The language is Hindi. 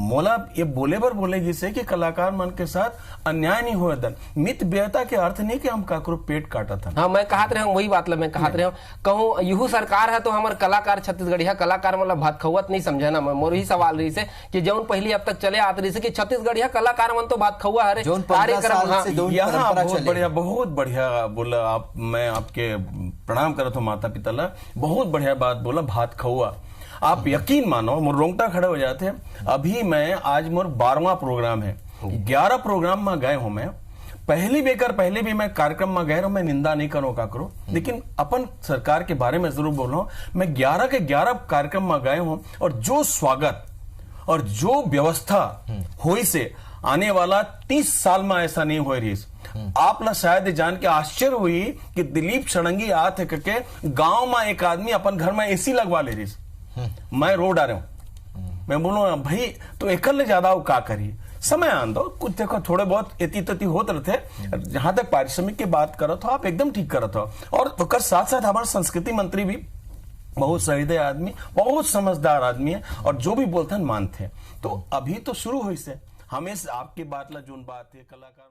मोला ये बोले बर बोलेगी से कि कलाकार मन के साथ अन्याय नहीं हुआ दन मित व्ययता के अर्थ नहीं कि हम काकरो पेट काटा था। हाँ, मैं कहत रहे हूँ वही बात ला, मैं कहत रहे हूँ कहूँ यहू सरकार है तो हमारे कलाकार छत्तीसगढ़िया कलाकार मतलब भात खौत नहीं समझे ना। मोर ही सवाल रही से कि जौन पहले अब तक चले आते रही से कि छत्तीसगढ़िया कलाकार मन तो भात खौआ है कार्यक्रम। यहाँ बहुत बढ़िया बोला आप, मैं आपके प्रणाम करत हूँ माता पिता ला, बहुत बढ़िया बात बोला भात खौआ। आप यकीन मानो मोर रोंगटा खड़े हो जाते हैं। अभी मैं आज मोर 12वां प्रोग्राम है, 11 प्रोग्राम में गए हूं मैं। पहले भी मैं कार्यक्रम में गए, मैं निंदा नहीं करूं का करो, लेकिन अपन सरकार के बारे में जरूर बोल रहा हूं। मैं 11 के 11 कार्यक्रम में गए हूं और जो स्वागत और जो व्यवस्था हुई से आने वाला 30 साल में ऐसा नहीं हो रही। आप ला शायद जान के आश्चर्य हुई कि दिलीप षडंगी आते करके गांव में एक आदमी अपन घर में एसी लगवा ले रही। मैं रोड आ रहा हूं, मैं बोलूँ भाई तो एकल ले ज्यादा वो का करी, समय आन दो कुछ। देखो थोड़े बहुत एती तती होते रहते। जहां तक पारिश्रमिक की बात करो तो आप एकदम ठीक करत हो। और साथ साथ हमारे संस्कृति मंत्री भी बहुत सहृदय आदमी, बहुत समझदार आदमी है और जो भी बोलते हैं मानते हैं। तो अभी तो शुरू हुई से हमें आपकी बात ला जोन बात है कलाकार